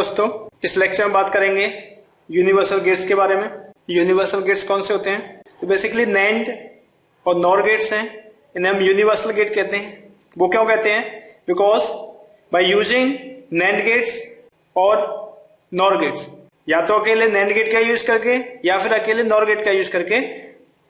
दोस्तों, इस लेक्चर में बात करेंगे यूनिवर्सल गेट्स के बारे में। यूनिवर्सल गेट्स कौन से होते हैं? तो बेसिकली नैंड और नॉर गेट्स हैं, इन्हें हम यूनिवर्सल गेट कहते हैं। वो क्यों कहते हैं? Because by using NAND gates और नॉर गेट्स, या तो अकेले नैंड गेट का यूज करके या फिर अकेले नॉर गेट का यूज करके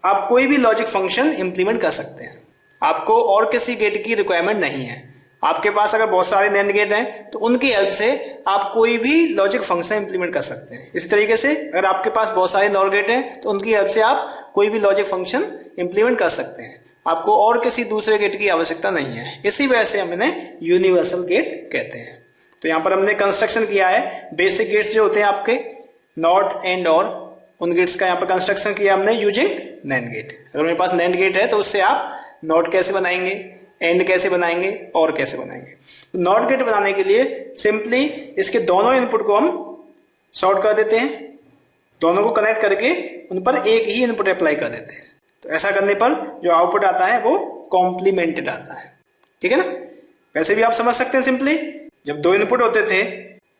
आप कोई भी लॉजिक फंक्शन इंप्लीमेंट कर सकते हैं। आपको और किसी गेट की रिक्वायरमेंट नहीं है। आपके पास अगर बहुत सारे नैंड गेट हैं तो उनकी हेल्प से आप कोई भी लॉजिक फंक्शन इंप्लीमेंट कर सकते हैं। इसी तरीके से अगर आपके पास बहुत सारे नॉर गेट हैं तो उनकी हेल्प से आप कोई भी लॉजिक फंक्शन इंप्लीमेंट कर सकते हैं। आपको और किसी दूसरे गेट की आवश्यकता नहीं है। इसी वजह से हम इन्हें यूनिवर्सल गेट कहते हैं। तो यहाँ पर हमने कंस्ट्रक्शन किया है। बेसिक गेट्स जो होते हैं आपके नॉट एंड और, उन गेट्स का यहाँ पर कंस्ट्रक्शन किया हमने यूजिंग नैंड गेट। अगर मेरे पास नैंड गेट है तो उससे आप नॉट कैसे बनाएंगे, एंड कैसे बनाएंगे और कैसे बनाएंगे। तो नॉट गेट बनाने के लिए सिंपली इसके दोनों इनपुट को हम शॉर्ट कर देते हैं, दोनों को कनेक्ट करके उन पर एक ही इनपुट अप्लाई कर देते हैं। तो ऐसा करने पर जो आउटपुट आता है वो कॉम्प्लीमेंटेड आता है। ठीक है ना? वैसे भी आप समझ सकते हैं सिंपली, जब दो इनपुट होते थे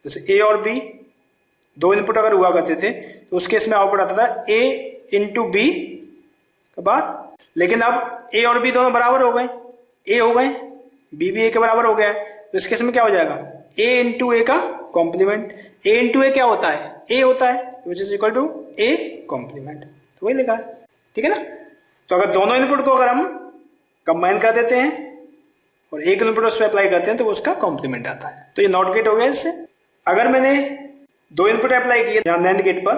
जैसे ए और बी, दो इनपुट अगर हुआ करते थे तो उसके इसमें आउटपुट आता था ए इंटू बी के बाद। लेकिन अब ए और बी दोनों बराबर हो गए, ए हो गए, बी भी ए के बराबर हो गया, तो इसके इसमें क्या हो जाएगा? ए इंटू ए का कॉम्प्लीमेंट। ए इंटू ए क्या होता है? ए होता है, which is equal to A complement. तो वही लिखा है। ठीक है ना? तो अगर दोनों इनपुट को अगर हम कंबाइन कर देते हैं और एक इनपुट उस पर अप्लाई करते हैं तो उसका कॉम्प्लीमेंट आता है। तो ये नॉट गेट हो गया। इससे अगर मैंने दो इनपुट अप्लाई किए यहाँ नैंड गेट पर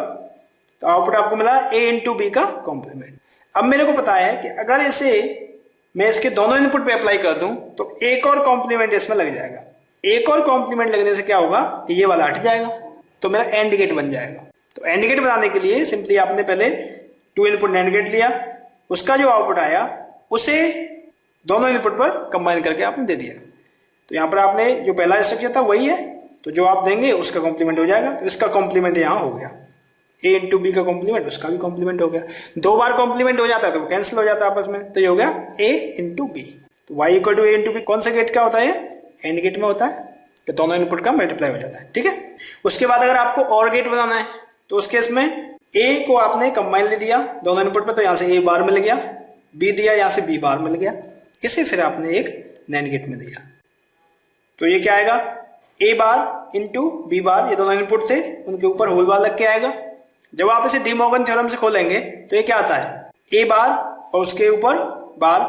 तो आउटपुट आपको मिला ए इंटू बी का कॉम्प्लीमेंट। अब मेरे को पता है कि अगर इसे मैं इसके दोनों इनपुट पे अप्लाई कर दूं तो एक और कॉम्प्लीमेंट इसमें लग जाएगा। एक और कॉम्प्लीमेंट लगने से क्या होगा कि ये वाला हट जाएगा, तो मेरा एंड गेट बन जाएगा। तो एंड गेट बनाने के लिए सिंपली आपने पहले टू इनपुट नैंड गेट लिया, उसका जो आउटपुट आया उसे दोनों इनपुट पर कंबाइन करके आपने दे दिया। तो यहाँ पर आपने जो पहला स्ट्रक्चर था वही है, तो जो आप देंगे उसका कॉम्प्लीमेंट हो जाएगा। तो इसका कॉम्प्लीमेंट यहाँ हो गया, ए इंटू बी का कॉम्प्लीमेंट, उसका भी कॉम्प्लीमेंट हो गया। दो बार कॉम्प्लीमेंट हो जाता है तो वो कैंसिल हो जाता है आपस में, तो ये हो गया ए इंटू बी। तो Y equal to A into B कौन सा गेट का होता है? एंड गेट में होता है, कि दोनों इनपुट का मल्टीप्लाई हो जाता है। ठीक है? उसके बाद अगर आपको और गेट बनाना है तो उस केस में ए को आपने कंबाइन ले दिया दोनों इनपुट पर, तो यहाँ से ए बार मिल गया, बी दिया यहाँ से बी बार मिल गया, इसे फिर आपने एक नैंड गेट में दिया। तो ये क्या आएगा? ए बार इंटू बी बार, ये दोनों इनपुट थे उनके ऊपर होल बार लग के आएगा। जब आप इसे डी मॉर्गन थ्योरम से खोलेंगे तो ये क्या आता है? ए बार और उसके ऊपर बार,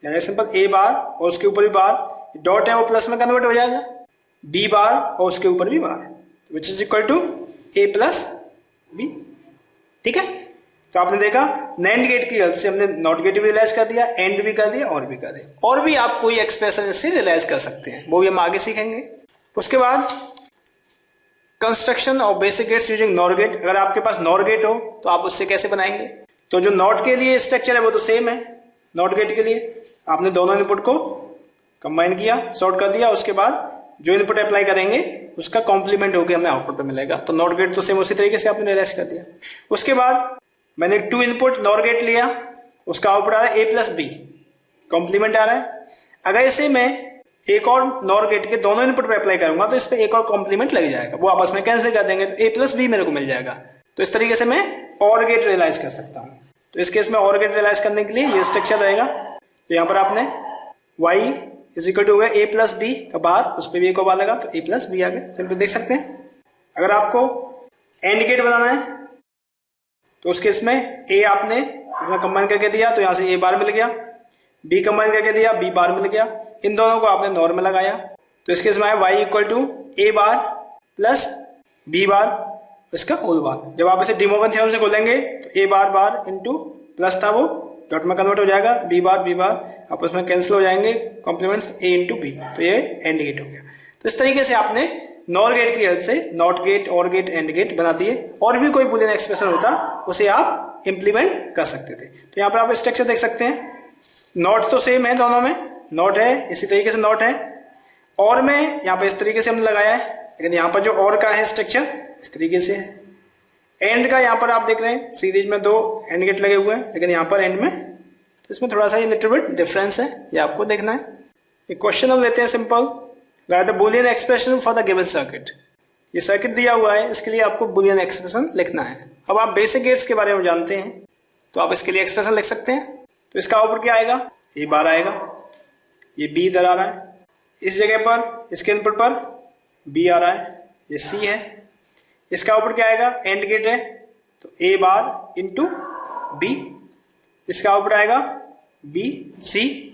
यानी सिंपल ए बार और उसके ऊपर भी बार, डॉट है वो प्लस में कन्वर्ट हो जाएगा, बी बार और उसके ऊपर भी bar, which is equal to A plus B. ठीक है? तो आपने देखा नैंड गेट की हेल्प से हमने नॉट गेट भी रियलाइज कर दिया, एंड भी कर दिया और भी कर दिया। और भी आप कोई एक्सप्रेशन इससे रियलाइज कर सकते हैं, वो भी हम आगे सीखेंगे। उसके बाद construction of basic gates using NOR gate. अगर आपके पास नॉर गेट हो तो आप उससे कैसे बनाएंगे? तो जो नॉट के लिए स्ट्रक्चर है वो तो सेम है। नॉट गेट के लिए आपने दोनों इनपुट को कंबाइन किया, सॉर्ट कर दिया, उसके बाद जो इनपुट अप्लाई करेंगे उसका कॉम्प्लीमेंट होकर हमें आउटपुट पे मिलेगा। तो नॉट गेट तो सेम उसी तरीके से आपने रियलाइज कर दिया। उसके बाद मैंने टू इनपुट नॉर गेट लिया, उसका आउटपुट आ रहा है ए प्लस बी, कॉम्प्लीमेंट आ रहा है। अगर इसे मैं एक और नॉर गेट के दोनों इनपुट पे अप्लाई करूंगा तो इस पे एक और कॉम्प्लीमेंट लग जाएगा, वो आपस में कैंसिल कर देंगे, तो ए प्लस बी मेरे को मिल जाएगा। तो इस तरीके से मैं और गेट रियलाइज कर सकता हूँ। तो इस केस में और गेट रियलाइज करने के लिए ये स्ट्रक्चर रहेगा। तो यहाँ पर आपने y इज इक्वल टू हो गया ए प्लस बी का बार, उस पर भी एक और बार लगा तो ए प्लस बी आ गया। सिंपल देख सकते हैं। अगर आपको एंड गेट बनाना है तो उस केस में ए आपने इसमें कंबाइन करके दिया तो यहाँ से ए बार मिल गया, बी कंबाइन करके दिया बी बार मिल गया, इन दोनों को आपने नॉर में लगाया। तो इसके इसमें आया y equal to A bar plus B bar, इसका होल बार। जब आप इसे डी मॉर्गन थ्योरम से खोलेंगे तो A bar bar into plus था वो डॉट में कन्वर्ट हो जाएगा, बी बार आपस में कैंसिल हो जाएंगे, कॉम्प्लीमेंट्स ए इंटू बी, तो ये एंड गेट हो गया। तो इस तरीके से आपने नॉर गेट की हेल्प से नॉट गेट, और गेट, एंड गेट बना दिए। और भी कोई बूलियन एक्सप्रेशन होता उसे आप इंप्लीमेंट कर सकते थे। तो यहाँ पर आप स्ट्रक्चर देख सकते हैं। नॉट तो सेम है दोनों में, नॉट है इसी तरीके से नॉट है, और में यहाँ पर इस तरीके से हमने लगाया है, लेकिन यहाँ पर जो और का है स्ट्रक्चर इस तरीके से है। एंड का यहाँ पर आप देख रहे हैं सीरीज में दो एंड गेट लगे हुए हैं, लेकिन यहाँ पर एंड में तो इसमें थोड़ा सा ये लिटिल बिट डिफरेंस है, ये आपको देखना है। एक क्वेश्चन हम लेते हैं simple, the Boolean expression for the given circuit. ये सर्किट दिया हुआ है, इसके लिए आपको बुलियन एक्सप्रेशन लिखना है। अब आप बेसिक गेट्स के बारे में जानते हैं तो आप इसके लिए एक्सप्रेशन लिख सकते हैं। तो इसका आउटपुट क्या आएगा, ए बार आएगा, ये बी इधर आ रहा है, इस जगह पर इसके इनपुट पर बी आ रहा है, ये सी है। इसका आउटपुट क्या आएगा, एंड गेट है तो ए बार इंटू बी, इसका आउटपुट आएगा बी सी।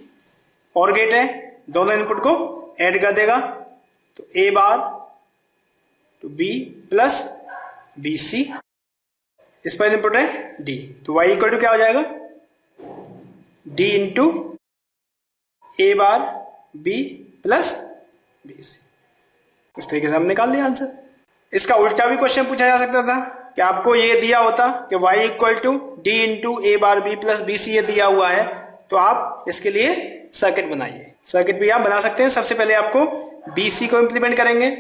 और गेट है, दोनों इनपुट को ऐड कर देगा तो A bar to B plus B C. इस पर इनपुट है डी, तो y इक्वल टू क्या हो जाएगा, D into A bar B plus B C. इस तरीके से हम निकाल लिया आंसर। इसका उल्टा भी क्वेश्चन पूछा जा सकता था कि आपको ये दिया होता कि y equal to D into A bar B plus B C ये दिया हुआ है, तो आप इसके लिए सर्किट बनाइए। सर्किट भी आप बना सकते हैं। सबसे पहले आपको बी सी को इम्प्लीमेंट करेंगे,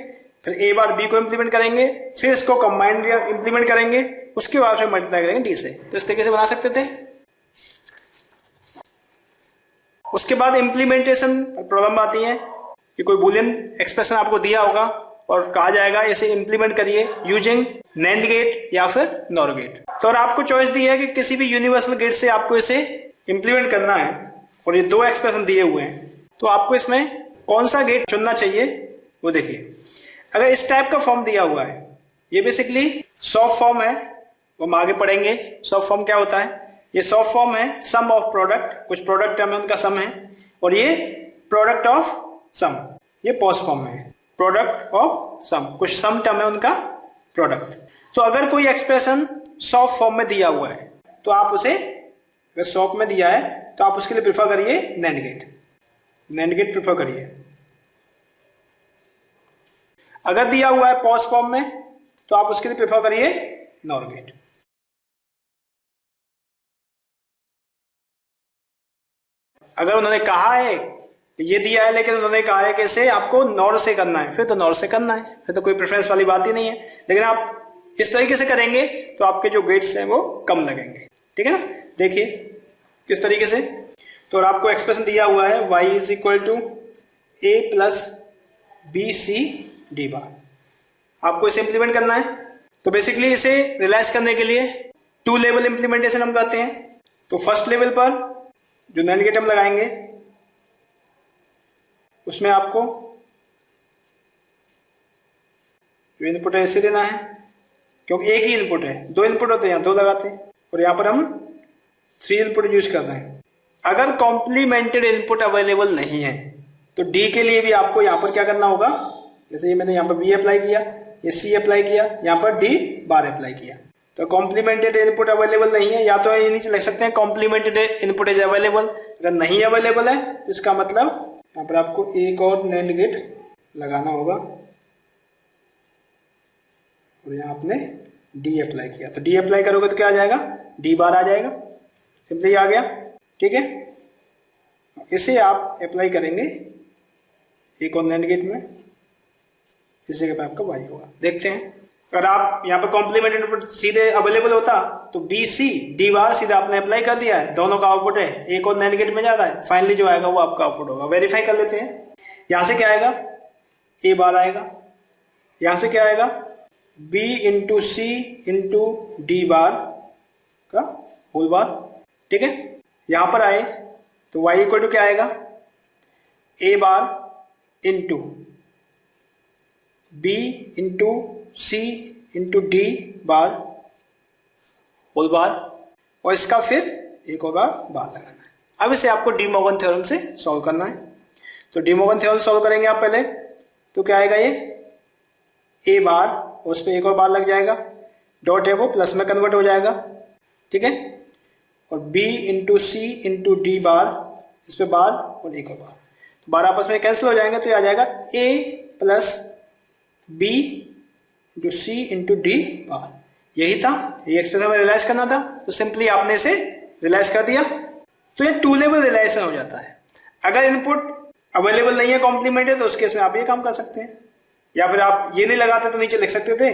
फिर ए बार बी को इम्प्लीमेंट करेंगे, फिर इसको कंबाइंड इम्प्लीमेंट करेंगे, उसके बाद फिर मल्टीप्लाई करेंगे डी से। तो इस तरीके से बना सकते थे। उसके बाद इम्प्लीमेंटेशन प्रॉब्लम आती है कि कोई बुलियन एक्सप्रेशन आपको दिया होगा और कहा जाएगा इसे इम्प्लीमेंट करिए यूजिंग नैंड गेट या फिर नॉर गेट। तो और आपको चॉइस दी है कि किसी भी यूनिवर्सल गेट से आपको इसे इम्प्लीमेंट करना है और ये दो एक्सप्रेशन दिए हुए हैं, तो आपको इसमें कौन सा गेट चुनना चाहिए वो देखिए। अगर इस टाइप का फॉर्म दिया हुआ है, ये बेसिकली सॉफ्ट फॉर्म है, वो हम आगे पढ़ेंगे सॉफ्ट फॉर्म क्या होता है। ये सॉफ्ट फॉर्म है सम ऑफ प्रोडक्ट, कुछ प्रोडक्ट टर्म है उनका सम है, और ये प्रोडक्ट ऑफ सम, ये पोस्ट फॉर्म है प्रोडक्ट ऑफ सम, कुछ सम टर्म है उनका प्रोडक्ट। तो अगर कोई एक्सप्रेशन सॉफ्ट फॉर्म में दिया हुआ है तो आप उसे, अगर सॉफ्ट में दिया है तो आप उसके लिए प्रेफर करिए NAND gate, NAND gate prefer करिए। अगर दिया हुआ है पोस्ट फॉर्म में तो आप उसके लिए प्रेफर करिए नॉर गेट। अगर उन्होंने कहा है कि ये दिया है लेकिन उन्होंने कहा है कि इसे आपको नॉर से करना है, फिर तो नॉर से करना है, फिर तो कोई प्रेफरेंस वाली बात ही नहीं है। लेकिन आप इस तरीके से करेंगे तो आपके जो गेट्स हैं वो कम लगेंगे, ठीक है ना। देखिए किस तरीके से, तो आपको एक्सप्रेशन दिया हुआ है y is equal to A plus B C D bar, आपको इसे इंप्लीमेंट करना है। तो बेसिकली इसे रियलाइज करने के लिए टू लेवल इंप्लीमेंटेशन हम करते हैं। तो फर्स्ट लेवल पर जो नैंड गेट हम लगाएंगे उसमें आपको जो इनपुट है ऐसे देना है, क्योंकि एक ही इनपुट है, दो इनपुट होते हैं यहाँ दो लगाते हैं, और यहाँ पर हम 3 इनपुट यूज कर रहे हैं। अगर कॉम्प्लीमेंटेड इनपुट अवेलेबल नहीं है तो डी के लिए भी आपको यहाँ पर क्या करना होगा, जैसे ये मैंने यहाँ पर बी अप्लाई किया, ये सी अप्लाई किया, यहाँ पर डी बार अप्लाई किया। तो कॉम्प्लीमेंटेड इनपुट अवेलेबल नहीं है, या तो ये नीचे लिख सकते हैं कॉम्प्लीमेंटेड इनपुट इज अवेलेबल। अगर नहीं अवेलेबल है तो इसका मतलब यहाँ पर आपको एक और नैंड गेट लगाना होगा, और यहाँ आपने डी अप्लाई किया। तो डी अप्लाई करोगे तो क्या आ जाएगा, डी बार आ जाएगा, सिंपली आ गया, ठीक है। इसे आप अप्लाई करेंगे एक और नैंड गेट में, इस जगह पे आपका वाई होगा। देखते हैं अगर आप यहाँ पर कॉम्प्लीमेंट इनपुट सीधे अवेलेबल होता तो बी सी डी बार सीधा आपने अप्लाई कर दिया है, दोनों का आउटपुट है, एक और नैंड गेट में जाता है, फाइनली जो आएगा वो आपका आउटपुट होगा। वेरीफाई कर लेते हैं। यहाँ से क्या आएगा, ए बार आएगा, यहाँ से क्या आएगा, B into C into D बार का होल बार, ठीक है। यहाँ पर आए तो y इक्वल टू क्या आएगा, A bar into B into C into D bar whole bar, और इसका फिर एक और बार लगाना है। अब इसे आपको डी मॉर्गन थ्योरम से सॉल्व करना है। तो डी मॉर्गन थ्योरम सॉल्व करेंगे आप पहले, तो क्या आएगा, ये ए बार और उस पर एक और बार लग जाएगा, डॉट है वो प्लस में कन्वर्ट हो जाएगा, ठीक है। और B into C into D बार, इस पर बार और एक और बार, तो बार आपस में कैंसिल हो जाएंगे, तो ये आ जाएगा A plus B into C into D बार। यही था, ये एक्सप्रेशन में रियलाइज करना था, तो सिंपली आपने इसे रियलाइज कर दिया। तो ये टू लेवल रियलाइजेशन हो जाता है। अगर इनपुट अवेलेबल नहीं है कॉम्प्लीमेंटेड, तो उस केस में आप ये काम कर सकते हैं, या फिर आप ये नहीं लगाते तो नीचे लिख सकते थे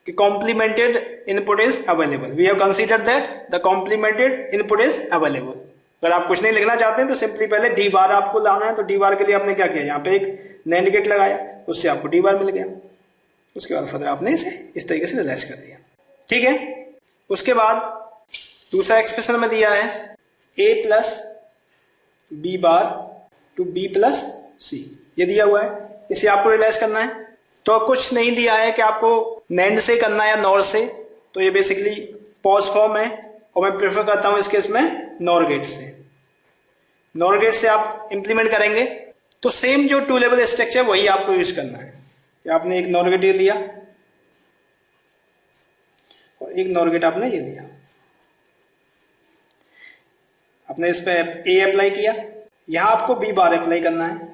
कि complemented input is available, we have considered that the complemented input is available. अगर आप कुछ नहीं लिखना चाहते हैं तो सिंपली पहले डी बार आपको लाना है, तो डी बार के लिए आपने क्या किया, यहाँ पे एक नैंड गेट लगाया, उससे आपको डी बार मिल गया। उसके बाद फर्दर आपने इसे इस तरीके से रियलाइज कर दिया। ठीक है, उसके बाद दूसरा एक्सप्रेशन में दिया है a plus B bar to B plus C, ये दिया हुआ है, इसे आपको रियलाइज करना है। तो कुछ नहीं दिया है कि आपको नैंड से करना है या नॉर से, तो ये बेसिकली पॉज फॉर्म है और मैं प्रेफर करता हूं इस केस में नॉर गेट से। नॉर गेट से आप इंप्लीमेंट करेंगे तो सेम जो टू लेवल स्ट्रक्चर वही आपको यूज करना है। आपने एक नॉर गेट ये लिया और एक नॉर गेट आपने ये लिया, आपने इस पे ए अप्लाई किया, यहां आपको बी बार अप्लाई करना है।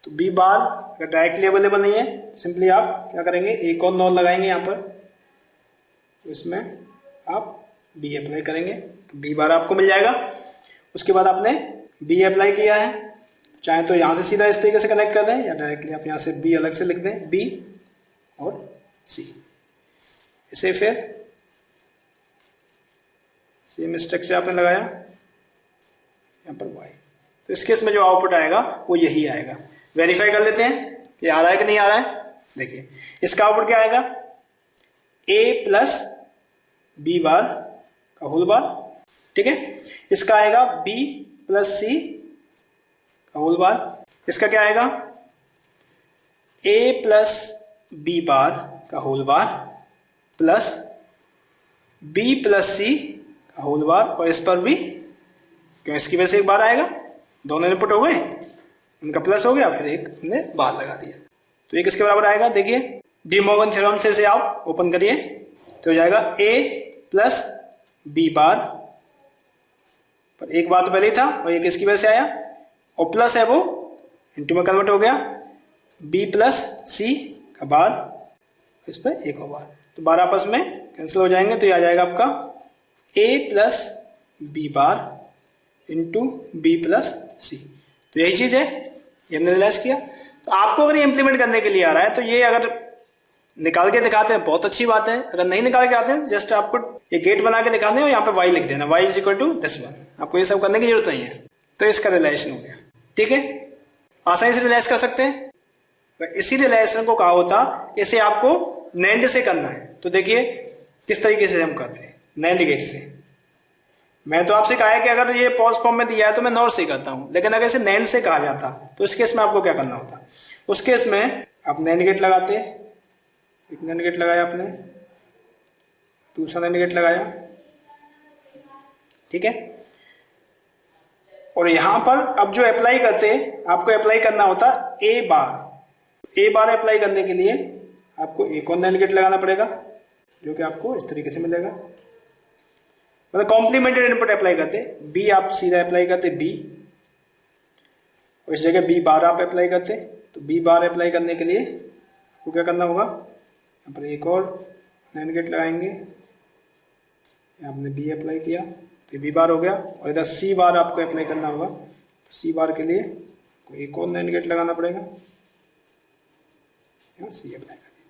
तो बी बार अगर डायरेक्टली अवेलेबल नहीं है, सिंपली आप क्या करेंगे, एक और नॉर लगाएंगे यहां पर, तो इसमें आप बी अप्लाई करेंगे तो बी बार आपको मिल जाएगा। उसके बाद आपने बी अप्लाई किया है, चाहे तो यहां से सीधा इस तरीके से कनेक्ट कर दें या डायरेक्टली आप यहां से बी अलग से लिख दें, बी और सी। इसे फिर सेम स्ट्रक्चर आपने लगाया यहां पर वाई, तो इस केस में जो आउटपुट आएगा वो यही आएगा। वेरीफाई कर लेते हैं कि आ रहा है कि नहीं आ रहा है। देखिए इसका आउटपुट क्या आएगा, ए प्लस बी बार का होल बार, ठीक है। इसका आएगा बी प्लस सी का होल बार, इसका क्या आएगा, ए प्लस बी बार का whole bar plus B plus C का होल बार, और इस पर भी क्यों, इसकी वजह से एक बार आएगा, दोनों इनपुट हो गए, इनका प्लस हो गया, फिर एक हमने बार लगा दिया, तो ये किसके बराबर आएगा। देखिए डी मॉर्गन थ्योरम से इसे आप ओपन करिए तो हो जाएगा ए प्लस बी बार, पर एक बार तो पहले ही था और ये किसकी वजह से आया, और प्लस है वो इनटू में कन्वर्ट हो गया, बी प्लस सी का बार, इस पर एक और बार, तो बार आपस में कैंसिल हो जाएंगे, तो ये आ जाएगा आपका A plus B bar into B plus C. तो यही चीज है, ये हमने रियलाइज किया। तो आपको अगर ये इंप्लीमेंट करने के लिए आ रहा है तो ये अगर निकाल के दिखाते हैं बहुत अच्छी बात है, अगर नहीं निकाल के आते हैं जस्ट आपको ये गेट बना के दिखाने और यहाँ पे y लिख देना, y is equal to this one, आपको ये सब करने की जरूरत नहीं है। तो इसका रियलाइजेशन हो गया, ठीक है, आसानी से रियलाइज कर सकते हैं। तो इसी रियलाइजेशन को कहा होता, इसे आपको नैंड से करना है। तो देखिए किस तरीके से हम करते हैं नैंड गेट से। मैं तो आपसे कहा है कि अगर ये पॉज फॉर्म में दिया है तो मैं नॉर से करता हूं, लेकिन अगर इसे नैंड से कहा जाता तो उस केस में आपको क्या करना होता, उस केस में आप नैंड गेट लगाते, एक नैंड गेट लगाया आपने, दूसरा नैंड गेट लगाया, ठीक है, और यहां पर अब जो अप्लाई करते आपको अप्लाई करना होता ए बार। ए बार अप्लाई करने के लिए आपको एक और नैंड गेट लगाना पड़ेगा जो कि आपको इस तरीके से मिलेगा, मतलब कॉम्प्लीमेंटेड इनपुट अप्लाई करते, बी आप सीधा अप्लाई करते बी, और इस जगह बी बार आप अप्लाई करते, तो बी बार अप्लाई करने के लिए आपको क्या करना होगा, यहाँ पर एक और नैंड गेट लगाएंगे, आपने बी अप्लाई किया तो बी बार हो गया, और इधर सी बार आपको अप्लाई करना होगा, तो सी बार के लिए एक और नैंड गेट लगाना पड़ेगा, यहाँ सी अप्लाई कर दिया,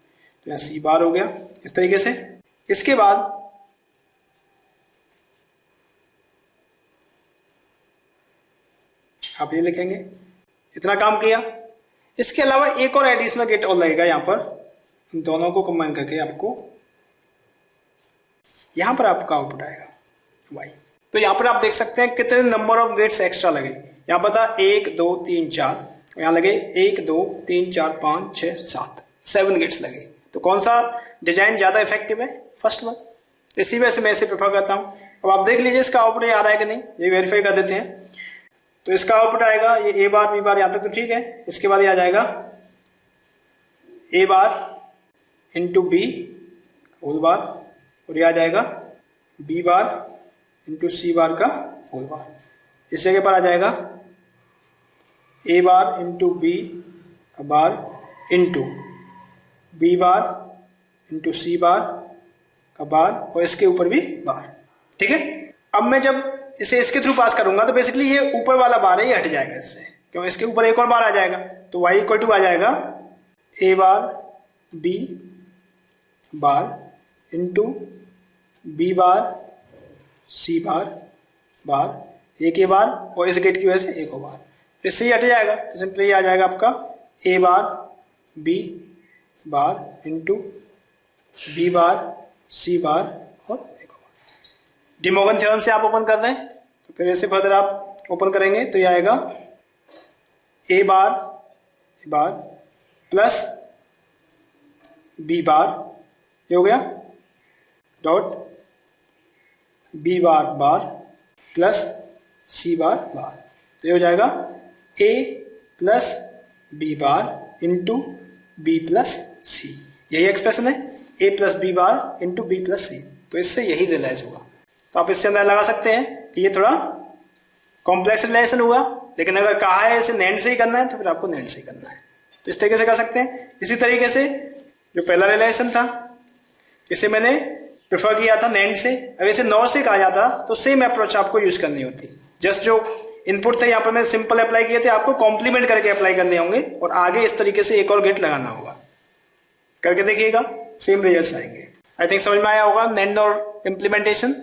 तो यहाँ सी बार हो गया इस तरीके से। इसके बाद आप ये लिखेंगे, इतना काम किया। इसके अलावा एक और एडिशनल गेट और लगेगा यहाँ पर, इन दोनों को कंबाइन करके आपको यहां पर आपका आउटपुट आएगा y। तो यहां पर आप देख सकते हैं कितने नंबर ऑफ गेट्स एक्स्ट्रा लगे, यहां पर था 1 2 3 4, यहां लगे 1 2 3 4 5 6 7 7 गेट्स लगे। तो कौन सा डिजाइन ज्यादा इफेक्टिव है, फर्स्ट वन, इसी वजह से मैं इसे प्रेफर करता हूं। अब आप देख लीजिए इसका आउटपुट आ रहा है कि नहीं, ये वेरीफाई कर देते हैं। तो इसका आउटपुट आएगा ये ए बार बी बार, यहां तक तो ठीक है। इसके बाद ये आ जाएगा A bar into B whole bar, और ये आ जाएगा बी बार इंटू सी बार का होल बार। इस जगह पर आ जाएगा ए बार इंटू बी का बार इंटू बी बार इंटू सी बार का बार, और इसके ऊपर भी बार, ठीक है। अब मैं जब इसे इसके थ्रू पास करूंगा तो बेसिकली ये ऊपर वाला बार है ये हट जाएगा इससे, क्यों, इसके ऊपर एक और बार आ जाएगा, तो y इक्वल टू आ जाएगा A bar B bar into B bar C bar bar, एक ए बार, और इस गेट की वजह से एक और बार, इससे ही हट जाएगा। तो सिंपली ये आ जाएगा आपका A bar B bar into B bar C bar और एक और। डी मॉर्गन थ्योरम से आप ओपन कर रहे हैं तो फिर ऐसे फर्दर आप ओपन करेंगे तो ये आएगा ए बार प्लस बी बार, ये हो गया, dot B bar bar plus C bar bar, तो ये हो जाएगा A plus B bar into B plus C. यही एक्सप्रेशन है, A plus B bar into B plus C. तो इससे यही रियलाइज होगा। तो आप इससे अंदाजा लगा सकते हैं कि ये थोड़ा कॉम्प्लेक्स रिलेशन हुआ, लेकिन अगर कहा है इसे नैंड से ही करना है तो फिर आपको नैंड से ही करना है। तो इस तरीके से कर सकते हैं। इसी तरीके से जो पहला रिलेशन था इसे मैंने प्रेफर किया था नैंड से, अगर इसे नॉर से कहा जाता तो सेम अप्रोच आपको यूज करनी होती। जस्ट जो इनपुट थे यहाँ पर मैं सिंपल अप्लाई किए थे, आपको कॉम्प्लीमेंट करके अप्लाई करने होंगे और आगे इस तरीके से एक और गेट लगाना होगा। करके देखिएगा, सेम रिजल्ट्स आएंगे। आई थिंक समझ में आया होगा नैंड और इम्प्लीमेंटेशन।